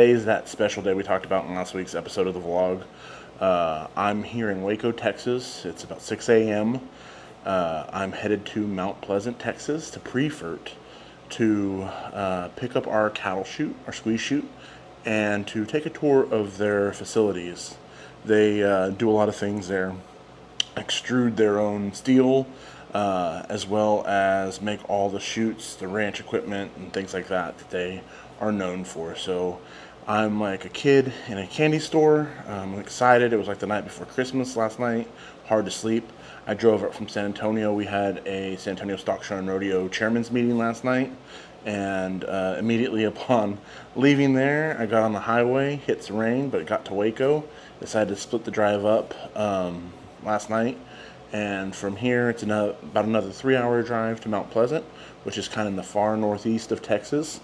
today's that special day we talked about in last week's episode of the vlog. I'm here in Waco, Texas. It's about 6 a.m. I'm headed to Mount Pleasant, Texas, to Priefert to pick up our cattle chute, our squeeze chute, and to take a tour of their facilities. They do a lot of things there. Extrude their own steel, as well as make all the chutes, the ranch equipment, and things like that that they are known for. So I'm like a kid in a candy store. I'm excited. It was like the night before Christmas last night. Hard to sleep. I drove up from San Antonio. We had a San Antonio Stock Show and Rodeo chairman's meeting last night. And immediately upon leaving there, I got on the highway, hit some rain, but got to Waco. Decided to split the drive up last night. And from here, it's about another 3-hour drive to Mount Pleasant, which is kind of in the far northeast of Texas.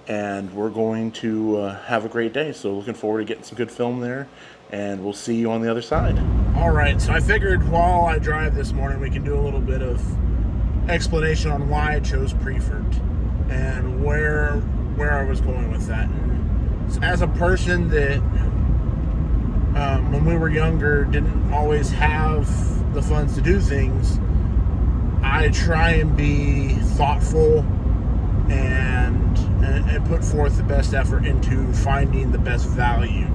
And we're going to have a great day. So looking forward to getting some good film there. And we'll see you on the other side. All right, so I figured while I drive this morning, we can do a little bit of explanation on why I chose Priefert and where I was going with that. And so as a person that, when we were younger, didn't always have the funds to do things, I try and be thoughtful and put forth the best effort into finding the best value.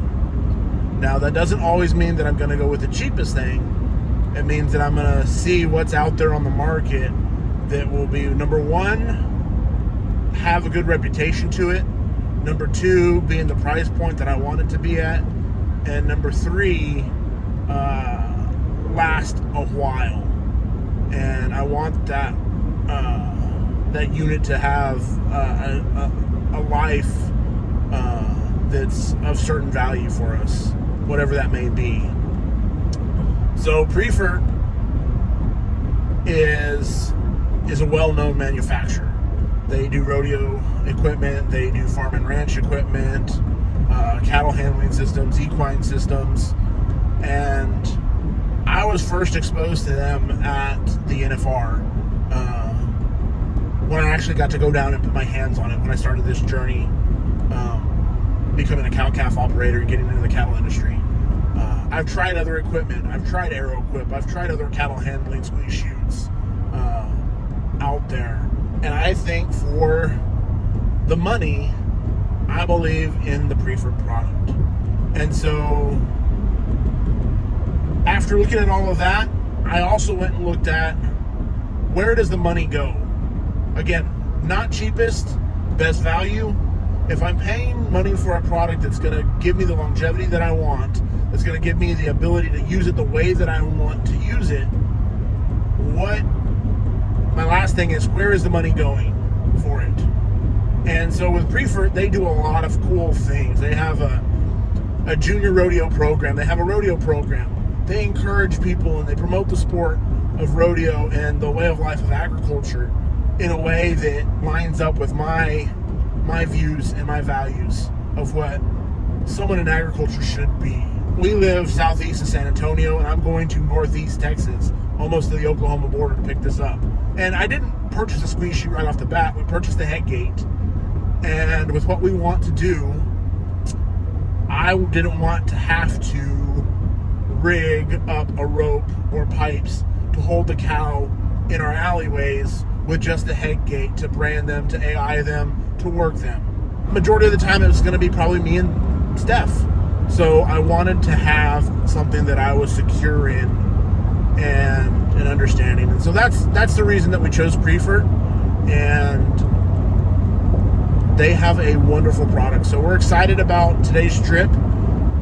Now, that doesn't always mean that I'm going to go with the cheapest thing. It means that I'm going to see what's out there on the market that will be, number one, have a good reputation to it. Number two, be in the price point that I want it to be at. And number three, last a while. And I want that unit to have a life that's of certain value for us, whatever that may be. So Priefert is a well-known manufacturer. They do rodeo equipment, they do farm and ranch equipment, cattle handling systems, equine systems, and I was first exposed to them at the NFR when I actually got to go down and put my hands on it when I started this journey, becoming a cow-calf operator and getting into the cattle industry. I've tried other equipment. I've tried Aero Equip. I've tried other cattle handling squeeze chutes out there. And I think for the money, I believe in the Priefert product. And so after looking at all of that, I also went and looked at where does the money go? Again, not cheapest, best value. If I'm paying money for a product that's going to give me the longevity that I want, that's going to give me the ability to use it the way that I want to use it, my last thing is, where is the money going for it? And so with Priefert, they do a lot of cool things. They have a junior rodeo program. They have a rodeo program. They encourage people and they promote the sport of rodeo and the way of life of agriculture in a way that lines up with my views and my values of what someone in agriculture should be. We live southeast of San Antonio, and I'm going to northeast Texas, almost to the Oklahoma border, to pick this up. And I didn't purchase a squeeze chute right off the bat. We purchased the head gate. And with what we want to do, I didn't want to have to rig up a rope or pipes to hold the cow in our alleyways with just the head gate to brand them, to AI them, to work them. Majority of the time it was going to be probably me and Steph. So I wanted to have something that I was secure in and understanding. And so that's the reason that we chose Priefert. And they have a wonderful product. So we're excited about today's trip.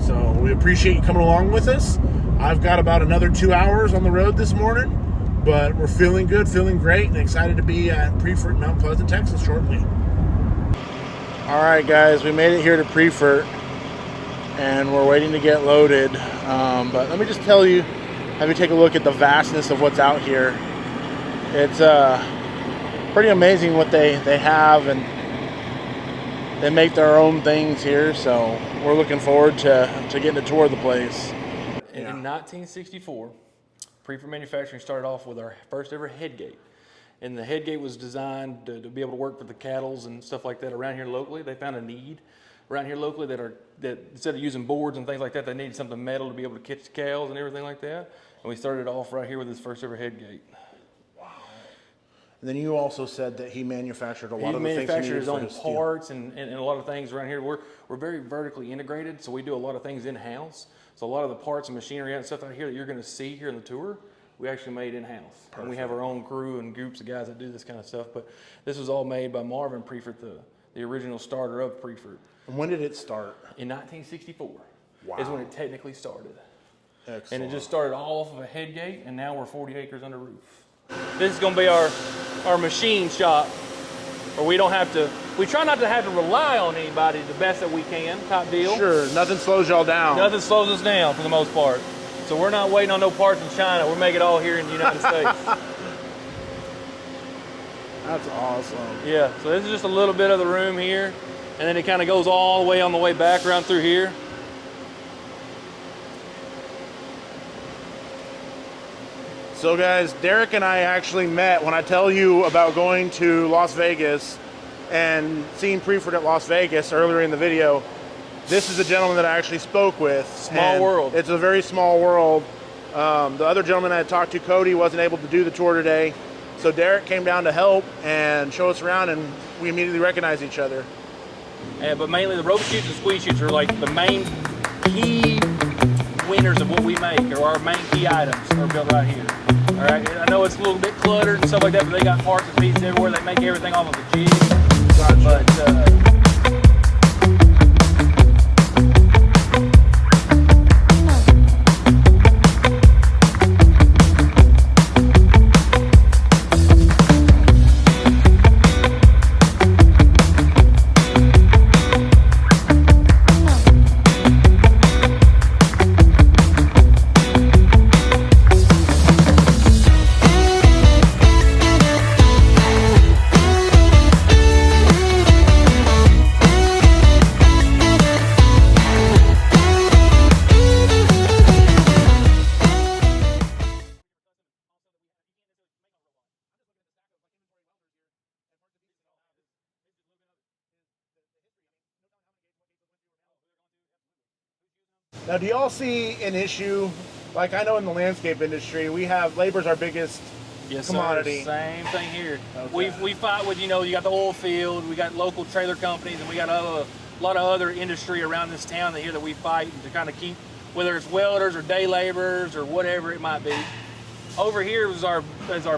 So we appreciate you coming along with us. I've got about another 2 hours on the road this morning, but we're feeling good, feeling great, and excited to be at Priefert, Mount Pleasant, Texas shortly. All right, guys, we made it here to Priefert, and we're waiting to get loaded. But let me just tell you, have you take a look at the vastness of what's out here. It's pretty amazing what they have, and they make their own things here, so we're looking forward to getting a tour of the place. In 1964, Priefert Manufacturing started off with our first ever head gate. And the head gate was designed to be able to work for the cattles and stuff like that around here locally. They found a need around here locally that instead of using boards and things like that, they needed something metal to be able to catch the cows and everything like that. And we started off right here with his first ever head gate. And then you also said that he manufactured a lot of the things he manufactured needed his for own his steel. parts and a lot of things around here. We're very vertically integrated, so we do a lot of things in-house. So a lot of the parts and machinery and stuff out here that you're going to see here in the tour, we actually made in-house. And we have our own crew and groups of guys that do this kind of stuff. But this was all made by Marvin Priefert, the original starter of Priefert. And when did it start? In 1964 Wow. is when it technically started. Excellent. And it just started all off of a head gate, and now we're 40 acres under roof. This is going to be our machine shop, where we don't have to, we try not to have to rely on anybody the best that we can, type deal. Sure, nothing slows y'all down. Nothing slows us down for the most part. So we're not waiting on no parts in China. We make it all here in the United States. That's awesome. Yeah, so this is just a little bit of the room here, and then it kind of goes all the way on the way back around through here. So guys, Derek and I actually met. When I tell you about going to Las Vegas and seeing Priefert at Las Vegas earlier in the video, this is the gentleman that I actually spoke with. Small world. It's a very small world. The other gentleman I had talked to, Cody, wasn't able to do the tour today. So Derek came down to help and show us around, and we immediately recognized each other. But mainly the rope chutes and squeeze chutes are like the main key winners of what we make, or our main key items are built right here. All right, I know it's a little bit cluttered and stuff like that, but they got parts and pieces everywhere. They make everything off of a jig. Gotcha. But Now, do y'all see an issue? Like, I know in the landscape industry, we have labor's our biggest yes, commodity. sir. Same thing here. Okay. We fight with, you got the oil field, we got local trailer companies, and we got a lot of other industry around this town here that we fight to kind of keep, whether it's welders or day laborers or whatever it might be. Over here is our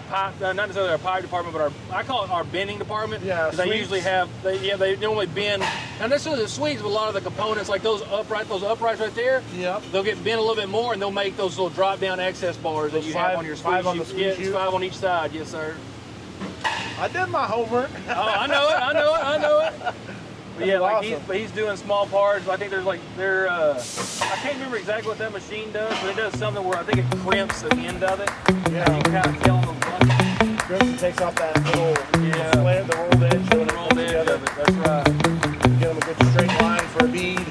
pipe, not necessarily our pipe department, but I call it our bending department. Yeah, they usually have, they normally bend, not necessarily the sweeps, but a lot of the components, like those uprights right there. Yep. They'll get bent a little bit more, and they'll make those little drop down access bars that you have on your squeeze five on the chute. squeeze Yeah, chute? 5 on each side, yes sir. I did my homework. Oh, I know it. But yeah, like awesome. he's doing small parts. I think there's I can't remember exactly what that machine does, but it does something where I think it crimps the end of it. Yeah. You can kind of tell those buttons. Griffin takes off that little Yeah. flare, the rolled edge, so when it Rolled comes edge together, of it, that's right. get them a good straight line for a bead.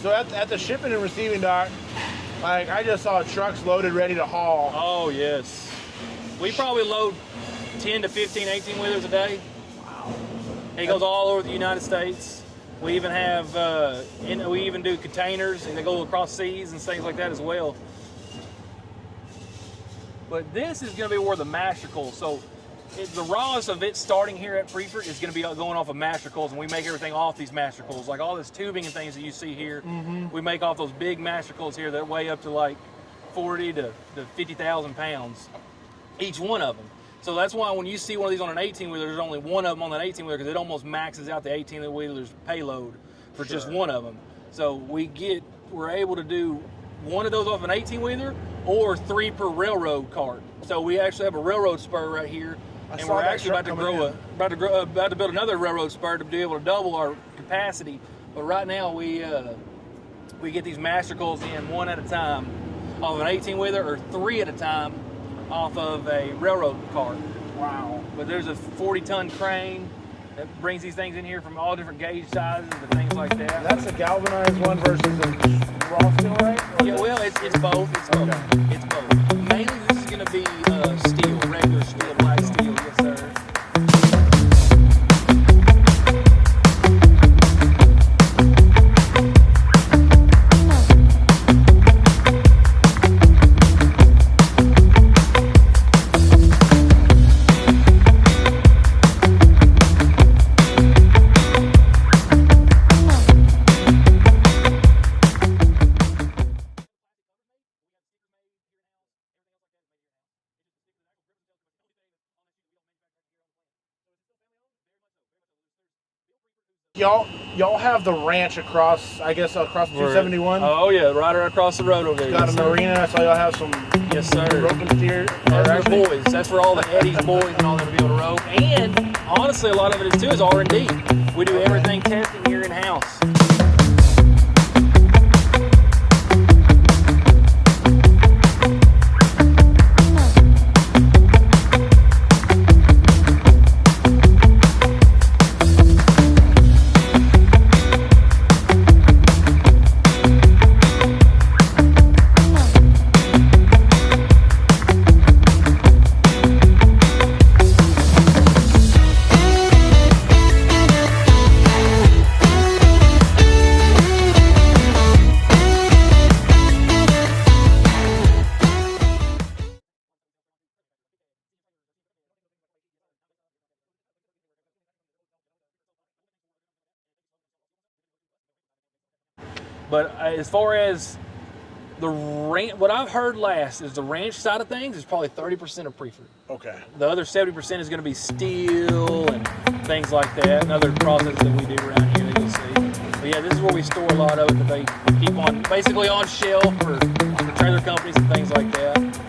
So at the shipping and receiving dock, like I just saw trucks loaded ready to haul. Oh yes. We probably load 10 to 15 18-wheelers a day. Wow. It goes all over the United States. We even have, we even do containers, and they go across seas and things like that as well. But this is going to be where the mastercles. So the rawest of it starting here at Priefert is going to be going off of mastercles, and we make everything off these mastercles. Like all this tubing and things that you see here, we make off those big mastercles here that weigh up to like 40 to 50,000 pounds, each one of them. So that's why when you see one of these on an 18-wheeler, there's only one of them on that 18-wheeler, because it almost maxes out the 18-wheeler's payload for just one of them. So we're able to do one of those off an 18-wheeler or 3 per railroad cart. So we actually have a railroad spur right here, and we're actually about to build another railroad spur to be able to double our capacity. But right now we we get these mastercles in one at a time off of an 18-wheeler or 3 at a time off of a railroad cart. Wow. But there's a 40-ton crane that brings these things in here from all different gauge sizes and things like that. That's a galvanized one versus a raw steel, right? Yeah, well, it's both. It's both. Okay. It's both. Mainly, this is going to be steel, regular steel, black steel. Yes, sir. Y'all have the ranch across, I guess, across 271. Oh yeah, right across the road over there. Got yes, an sir. arena. I saw y'all have some Yes, sir. rope and steer. They're our boys. That's where all the Eddie's boys and all them to be able to rope. And honestly, a lot of it is too is R&D. We do everything testing here in house. But as far as the ranch, what I've heard last is the ranch side of things is probably 30% of Priefert. Okay. The other 70% is going to be steel and things like that, and other processes that we do around here that you'll see. But yeah, this is where we store a lot of it that they keep on, basically on shelf for the trailer companies and things like that.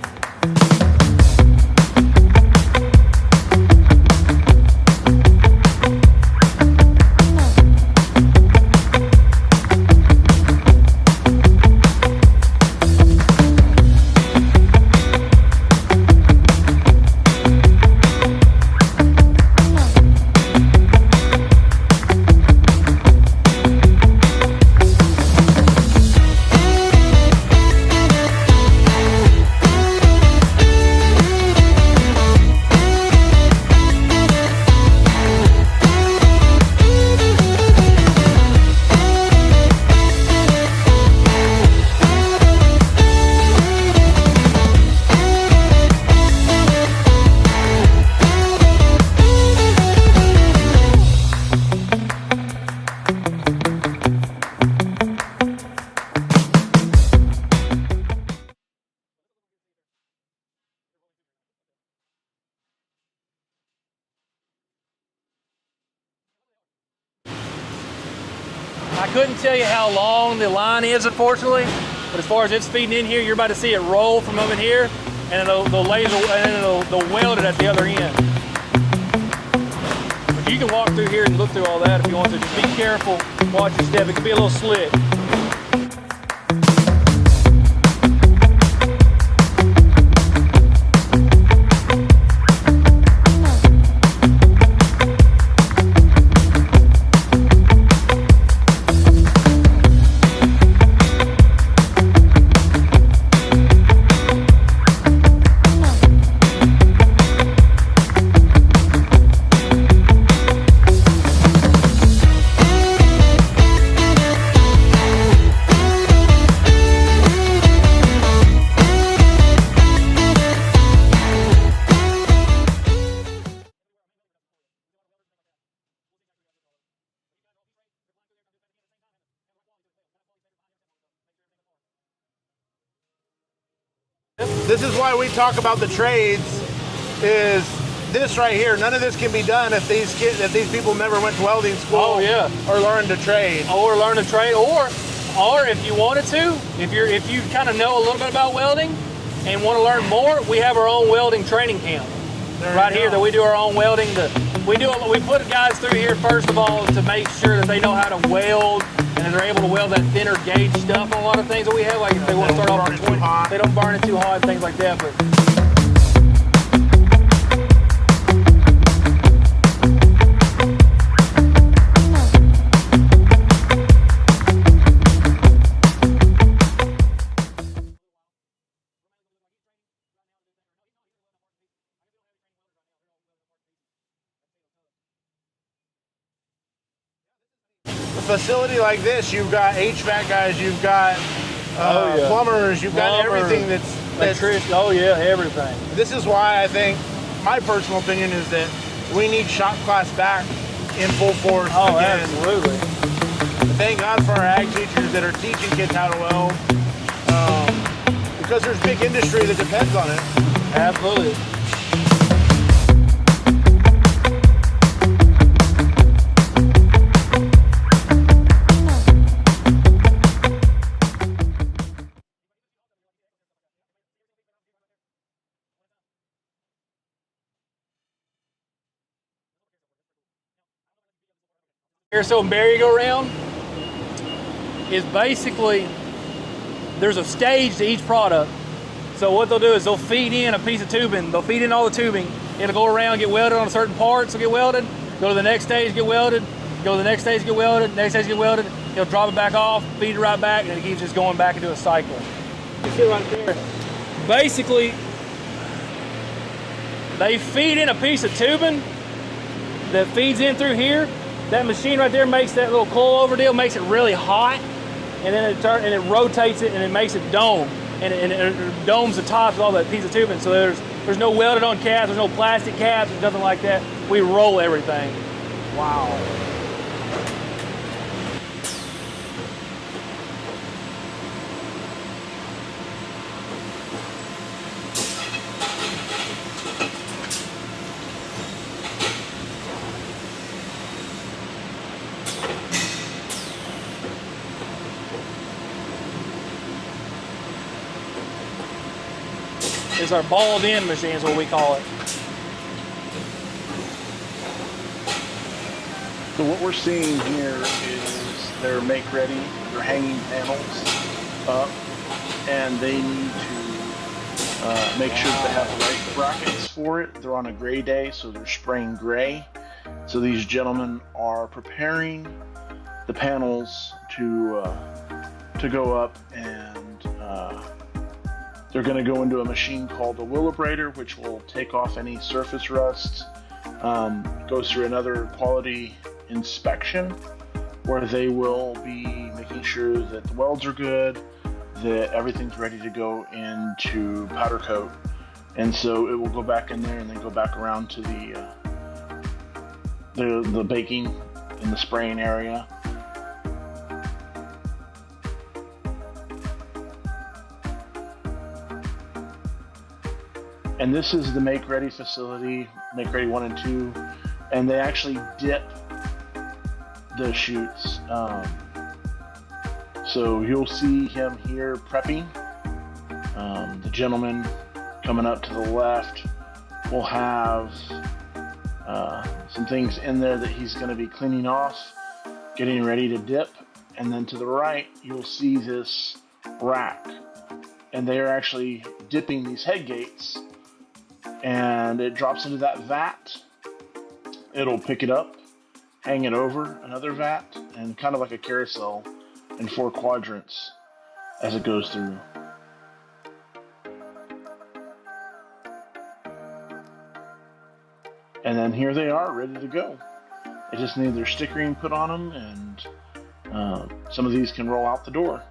I couldn't tell you how long the line is, unfortunately, but as far as it's feeding in here, you're about to see it roll from over here, and it'll laser and it'll weld it at the other end. But you can walk through here and look through all that if you want to. Just be careful, watch your step. It can be a little slick. This is why we talk about the trades. Is this right here? None of this can be done if these people never went to welding school. Oh yeah, or learned to trade. Or learn to trade, or if you wanted to, if you kind of know a little bit about welding and want to learn more, we have our own welding training camp right here that we do our own welding. We put guys through here first of all to make sure that they know how to weld and and they're able to weld that thinner gauge stuff on a lot of things that we have. Like if they want to start off at 20, they don't burn it too hot, things like that. But facility like this, you've got HVAC guys, you've got plumbers, you've got everything that's electrician. Oh yeah, everything. This is why I think, my personal opinion is that we need shop class back in full force again. Absolutely. Thank God for our ag teachers that are teaching kids how to weld, because there's big industry that depends on it. Absolutely. So merry-go-round is basically, there's a stage to each product. So what they'll do is they'll feed in a piece of tubing, they'll feed in all the tubing, it'll go around, get welded on a certain parts, will get welded, go to the next stage, get welded, go to the next stage, get welded, next stage, get welded, he'll drop it back off, feed it right back, and it keeps just going back into a cycle. You see right there. Basically, they feed in a piece of tubing that feeds in through here. That machine right there makes that little coil-over deal, makes it really hot, and then it rotates it and it makes it dome, and it domes the tops of all that piece of tubing. So there's no welded on caps, there's no plastic caps, there's nothing like that. We roll everything. Wow. It's our balled in machine is what we call it. So what we're seeing here is they're make ready, they're hanging panels up, and they need to make sure that they have the right brackets for it. They're on a gray day, so they're spraying gray. So these gentlemen are preparing the panels to go up, and they're going to go into a machine called a Willibrator, which will take off any surface rust, goes through another quality inspection where they will be making sure that the welds are good, that everything's ready to go into powder coat. And so it will go back in there and then go back around to the baking in the spraying area. And this is the Make Ready facility, Make Ready 1 and 2, and they actually dip the chutes. So you'll see him here prepping. The gentleman coming up to the left will have some things in there that he's going to be cleaning off, getting ready to dip. And then to the right, you'll see this rack, and they are actually dipping these head gates, and it drops into that vat. It'll pick it up, hang it over another vat, and kind of like a carousel in 4 quadrants as it goes through. And then here they are, ready to go. They just need their stickering put on them, and some of these can roll out the door.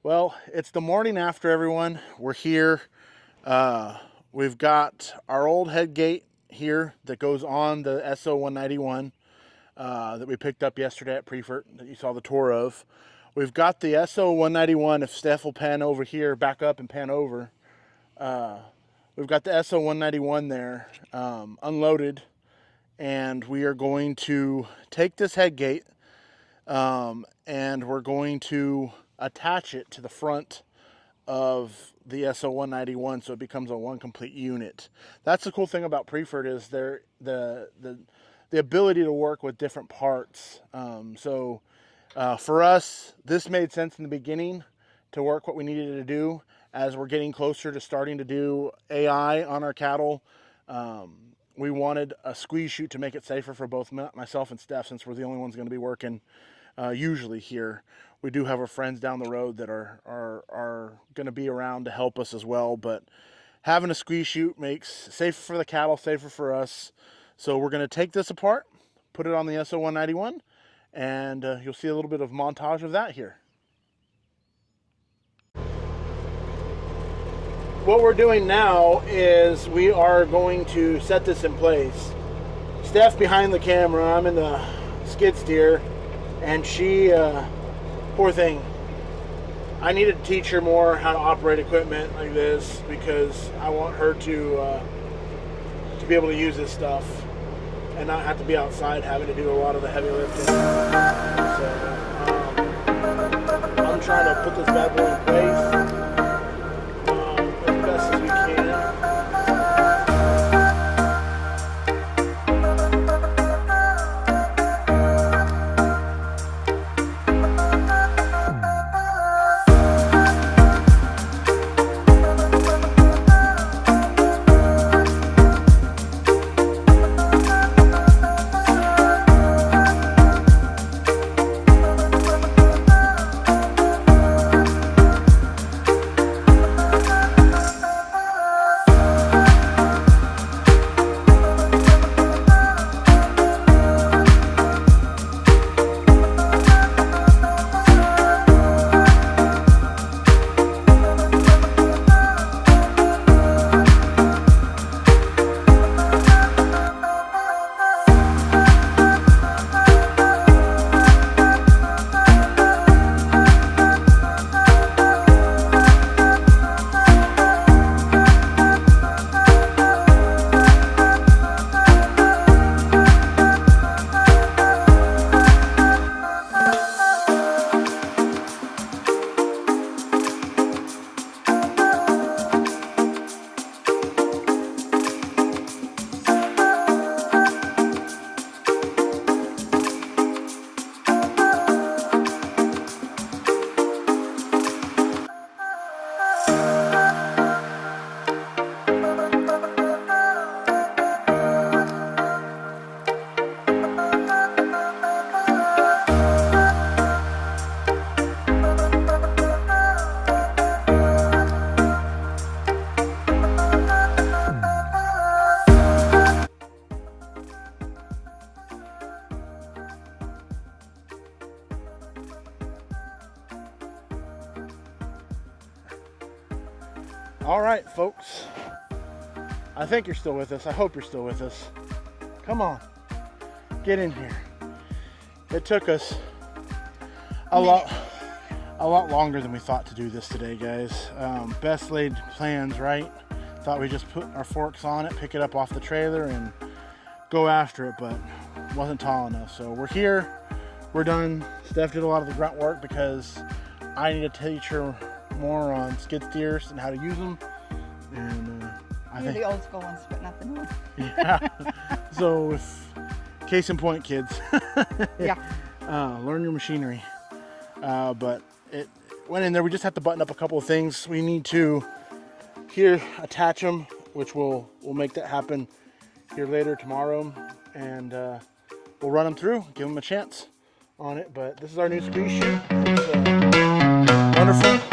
Well, it's the morning after, everyone. We're here. We've got our old head gate here that goes on the SO191 that we picked up yesterday at Priefert that you saw the tour of. We've got the SO191, if Steph will pan over here, back up and pan over. We've got the SO191 there unloaded, and we are going to take this head gate and we're going to attach it to the front of the SO191 so it becomes a one complete unit. That's the cool thing about Priefert is the ability to work with different parts. For us, this made sense in the beginning to work what we needed to do. As we're getting closer to starting to do AI on our cattle, we wanted a squeeze chute to make it safer for both myself and Steph, since we're the only ones going to be working usually here. We do have our friends down the road that are going to be around to help us as well, but having a squeeze chute makes safer for the cattle, safer for us. So we're going to take this apart, put it on the SO191, and you'll see a little bit of montage of that here. What we're doing now is we are going to set this in place. Steph behind the camera, I'm in the skid steer, and she, poor thing, I needed to teach her more how to operate equipment like this because I want her to be able to use this stuff and not have to be outside having to do a lot of the heavy lifting. So I'm trying to put this bad boy in place as best as we can. All right, folks. I think you're still with us. I hope you're still with us. Come on. Get in here. It took us a lot longer than we thought to do this today, guys. Best laid plans, right? Thought we'd just put our forks on it, pick it up off the trailer, and go after it, but it wasn't tall enough. So we're here. We're done. Steph did a lot of the grunt work because I need to teach her more on skid steers and how to use them. And I think the old school ones, but not the new ones. Yeah. So, case in point, kids. Yeah. Learn your machinery. But it went in there. We just have to button up a couple of things. We need to here attach them, which we'll make that happen here later tomorrow, and we'll run them through, give them a chance on it. But this is our new squeeze chute. It's wonderful.